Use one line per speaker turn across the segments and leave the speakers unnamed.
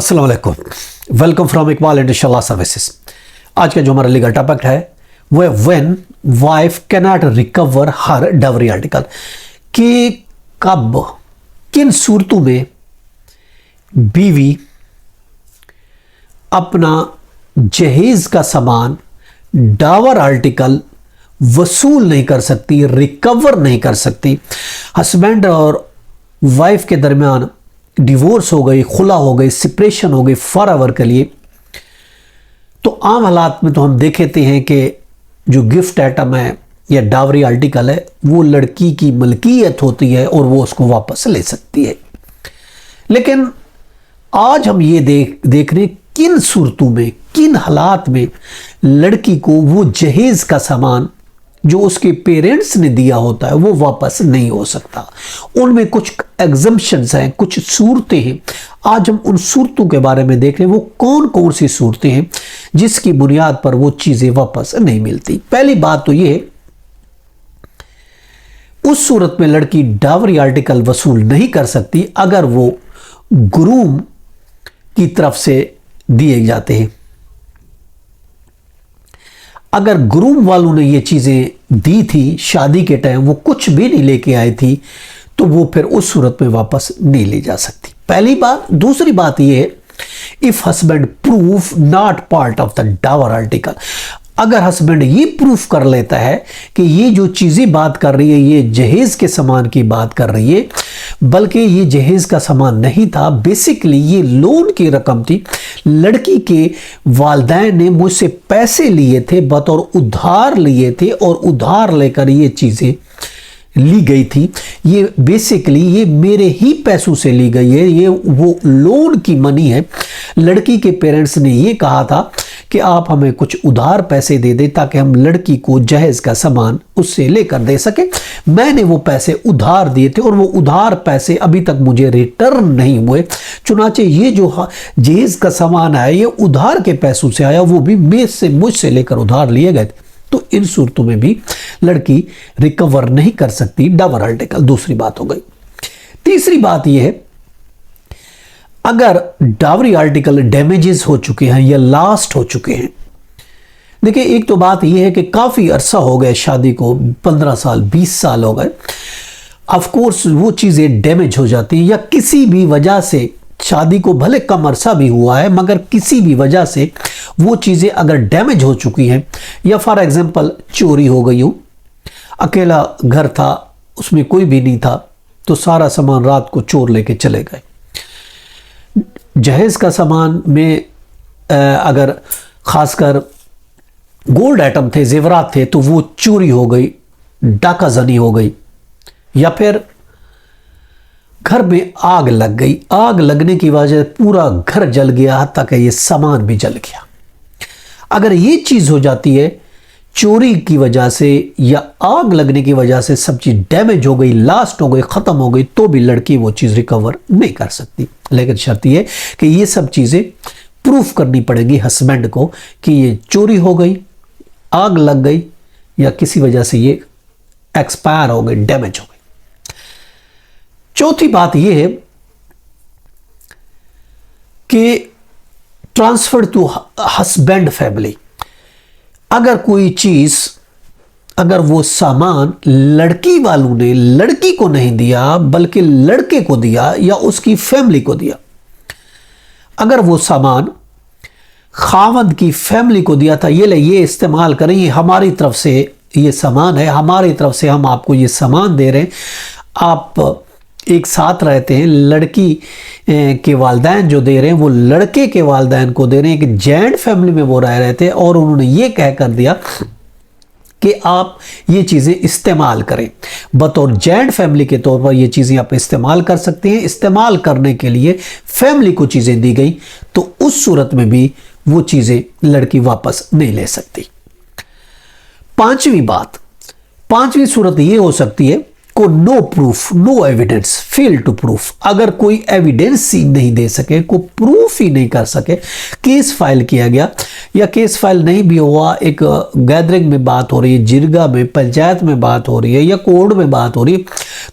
अस्सलाम वालेकुम, welcome from Iqbal इंशाल्लाह सर्विसेज। आज का जो हमारा लीगल टॉपिक है वो है when wife cannot recover her dowry article, कि कब किन सूरतों में बीवी अपना जहेज का सामान डावर आर्टिकल वसूल नहीं कर सकती, रिकवर नहीं कर सकती। हस्बैंड और वाइफ के दरमियान डिवोर्स हो गई, खुला हो गई, सेपरेशन हो गई फॉर एवर के लिए, तो आम हालात में तो हम देखते हैं कि जो गिफ्ट आइटम है या डावरी आर्टिकल है वो लड़की की मलकियत होती है और वो उसको वापस ले सकती है। लेकिन आज हम ये देख रहे हैं किन सूरतों में, किन हालात में लड़की को वो जहेज का सामान जो उसके पेरेंट्स ने दिया होता है वो वापस नहीं हो सकता। उनमें कुछ एग्जम्पशंस हैं, कुछ सूरतें हैं। आज हम उन सूरतों के बारे में देख रहे हैं वो कौन कौन सी सूरतें हैं जिसकी बुनियाद पर वो चीज़ें वापस नहीं मिलती। पहली बात तो ये, उस सूरत में लड़की डावरी आर्टिकल वसूल नहीं कर सकती अगर वो ग्रूम की तरफ से दिए जाते हैं। अगर ग्रूम वालों ने ये चीज़ें दी थी शादी के टाइम, वो कुछ भी नहीं लेके आए थी, तो वो फिर उस सूरत में वापस नहीं ले जा सकती। पहली बात। दूसरी बात ये है, if husband proof not part of the dower article, अगर हस्बैंड ये प्रूफ कर लेता है कि ये जो चीज़ें बात कर रही है ये जहेज के सामान की बात कर रही है, बल्कि ये जहेज का सामान नहीं था, बेसिकली ये लोन की रकम थी, लड़की के वालिदैन ने मुझसे पैसे लिए थे, बतौर उधार लिए थे और उधार लेकर ये चीज़ें ली गई थी, ये बेसिकली ये मेरे ही पैसों से ली गई है, ये वो लोन की मनी है। लड़की के पेरेंट्स ने ये कहा था कि आप हमें कुछ उधार पैसे दे दें ताकि हम लड़की को जहेज का सामान उससे लेकर दे सके। मैंने वो पैसे उधार दिए थे और वो उधार पैसे अभी तक मुझे रिटर्न नहीं हुए, चुनाचे ये जो जहेज का सामान आया ये उधार के पैसों से आया, वो भी मुझसे लेकर उधार लिए गए थे। तो इन सूरतों में भी लड़की रिकवर नहीं कर सकती डावर आर्टिकल। दूसरी बात हो गई। तीसरी बात यह है, अगर डावरी आर्टिकल डैमेजेस हो चुके हैं या लास्ट हो चुके हैं। देखिए, एक तो बात यह है कि काफ़ी अरसा हो गए शादी को, 15 साल 20 साल हो गए, ऑफकोर्स वो चीज़ें डैमेज हो जाती हैं, या किसी भी वजह से शादी को भले कम अरसा भी हुआ है मगर किसी भी वजह से वो चीज़ें अगर डैमेज हो चुकी हैं, या फॉर एग्जांपल चोरी हो गई हो, अकेला घर था उसमें कोई भी नहीं था तो सारा सामान रात को चोर लेके चले गए। जहेज का सामान में अगर खासकर गोल्ड आइटम थे, जेवरात थे, तो वो चोरी हो गई, डाका जनी हो गई, या फिर घर में आग लग गई, आग लगने की वजह से पूरा घर जल गया, हत्ता कि ये सामान भी जल गया। अगर ये चीज़ हो जाती है चोरी की वजह से या आग लगने की वजह से, सब चीज़ डैमेज हो गई, लास्ट हो गई, ख़त्म हो गई, तो भी लड़की वो चीज़ रिकवर नहीं कर सकती। लेकिन शर्त ये कि ये सब चीज़ें प्रूफ करनी पड़ेगी हस्बैंड को कि ये चोरी हो गई, आग लग गई, या किसी वजह से ये एक्सपायर हो गई, डैमेज हो गई। चौथी बात यह है कि ट्रांसफर टू हस्बैंड फैमिली। अगर कोई चीज, अगर वो सामान लड़की वालों ने लड़की को नहीं दिया बल्कि लड़के को दिया या उसकी फैमिली को दिया, अगर वो सामान खावंद की फैमिली को दिया था, ये इस्तेमाल करें, ये हमारी तरफ से ये सामान है, हमारी तरफ से हम आपको ये सामान दे रहे हैं, आप एक साथ रहते हैं, लड़की के वालिदैन जो दे रहे हैं वो लड़के के वालिदैन को दे रहे हैं, कि जॉइंट फैमिली में वो रह रहे थे और उन्होंने ये कह कर दिया कि आप ये चीज़ें इस्तेमाल करें, बतौर जॉइंट फैमिली के तौर पर ये चीज़ें आप इस्तेमाल कर सकते हैं। इस्तेमाल करने के लिए फैमिली को चीज़ें दी गई तो उस सूरत में भी वो चीज़ें लड़की वापस नहीं ले सकती। पांचवी सूरत ये हो सकती है को no proof, no evidence, fail to proof. अगर कोई एविडेंस ही नहीं दे सके, को प्रूफ ही नहीं कर सके, केस फाइल किया गया या केस फाइल नहीं भी हुआ, एक गैदरिंग में बात हो रही है, जिरगा में, पंचायत में बात हो रही है या कोर्ट में बात हो रही है,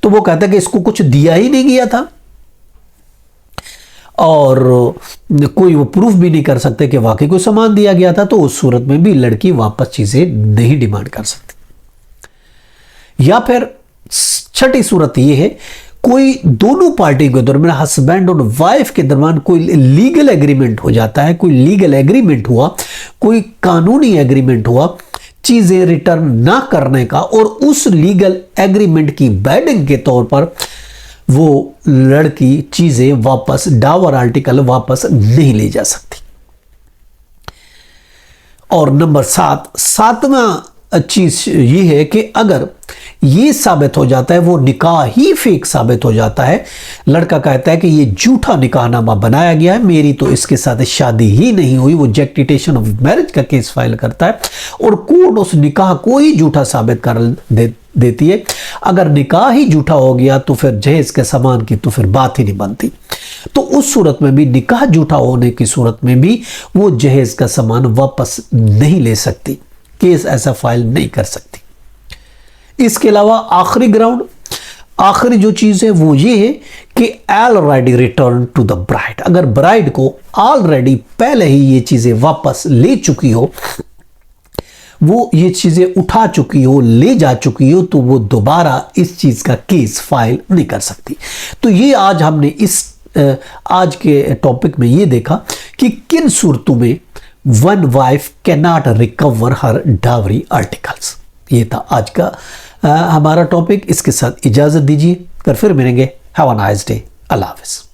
तो वो कहता है कि इसको कुछ दिया ही नहीं गया था। और कोई वो प्रूफ भी नहीं कर सकते कि वाकई कोई सामान दिया गया था, तो उस सूरत में भी लड़की वापस चीजें नहीं डिमांड कर सकती। या फिर छठी सूरत ये है, कोई दोनों पार्टी के दरमियान, हस्बैंड और वाइफ के दरमियान कोई लीगल एग्रीमेंट हो जाता है, कोई लीगल एग्रीमेंट हुआ, कोई कानूनी एग्रीमेंट हुआ चीजें रिटर्न ना करने का, और उस लीगल एग्रीमेंट की बैडिंग के तौर पर वो लड़की चीजें वापस, डावर आर्टिकल वापस नहीं ले जा सकती। और नंबर 7वां चीज ये है कि अगर ये साबित हो जाता है, वो निकाह ही फेक साबित हो जाता है, लड़का कहता है कि ये झूठा निकाहनामा बनाया गया है, मेरी तो इसके साथ शादी ही नहीं हुई, वो जेक्टिटेशन ऑफ मैरिज का केस फाइल करता है और कोर्ट उस निकाह को ही झूठा साबित कर देती है। अगर निकाह ही झूठा हो गया तो फिर जहेज के सामान की तो फिर बात ही नहीं बनती। तो उस सूरत में भी, निकाह झूठा होने की सूरत में भी, वो जहेज का सामान वापस नहीं ले सकती, केस ऐसा फाइल नहीं कर सकती। इसके अलावा आखिरी ग्राउंड, आखिरी जो चीज है वो ये है कि already return to the bride. अगर ब्राइड को ऑलरेडी पहले ही ये चीजें वापस ले चुकी हो, वो ये चीजें उठा चुकी हो, ले जा चुकी हो, तो वो दोबारा इस चीज का केस फाइल नहीं कर सकती। तो ये आज हमने इस आज के टॉपिक में ये देखा कि किन सूरतों में one wife can not recover her dowry articles. ये था आज का हमारा टॉपिक। इसके साथ इजाजत दीजिए, फिर मिलेंगे। Have a nice day. अल्लाह हाफिज़।